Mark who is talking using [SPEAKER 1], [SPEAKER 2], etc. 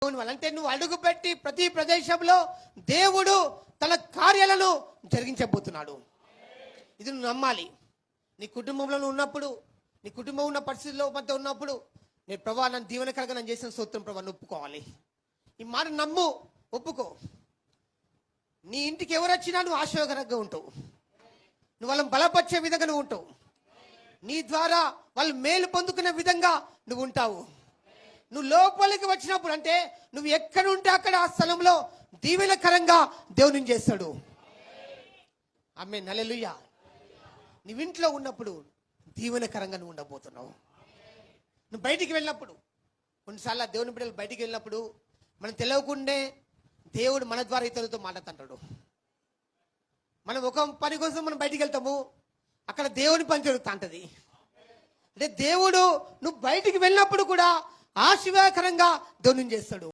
[SPEAKER 1] అంటే నువ్వు అడుగుపెట్టి ప్రతి ప్రదేశంలో దేవుడు తన కార్యాలను జరిగించబోతున్నాడు. ఇది నువ్వు నమ్మాలి. నీ కుటుంబంలో ఉన్నప్పుడు, నీ కుటుంబం ఉన్న పరిస్థితుల్లో మధ్య ఉన్నప్పుడు, నేను ప్రభా నన్ను దీవెనకరంగా నేను చేసిన స్తోత్రం ప్రభా ఒప్పుకోవాలి. ఈ మాట నమ్ము, ఒప్పుకో. నీ ఇంటికి ఎవరు వచ్చినా నువ్వు ఆశీర్వాదకరంగా ఉంటావు. నువ్వు వాళ్ళని బలపరిచే విధంగా నువ్వు ఉంటావు. నీ ద్వారా వాళ్ళు మేలు పొందుకునే విధంగా నువ్వు ఉంటావు. నువ్వు లోపలికి వచ్చినప్పుడు అంటే నువ్వు ఎక్కడ ఉంటే అక్కడ ఆ స్థలంలో దీవెనకరంగా దేవుని చేస్తాడు. ఆమేన్, హల్లెలూయా. నువ్వు ఇంట్లో ఉన్నప్పుడు దీవెనకరంగా నువ్వు ఉండబోతున్నావు. నువ్వు బయటికి వెళ్ళినప్పుడు, కొన్నిసార్లు దేవుని బిడ్డలు బయటికి వెళ్ళినప్పుడు మనం తెలియకుండే దేవుడు మన ద్వారా ఇతరులతో మాట్లాడుతుంటాడు. మనం ఒక పని కోసం మనం బయటికి వెళ్తాము, అక్కడ దేవుని పని జరుగుతూ ఉంటుంది. అంటే దేవుడు నువ్వు బయటికి వెళ్ళినప్పుడు కూడా ఆశీర్వాదకరంగా దేవుని చేస్తాడు.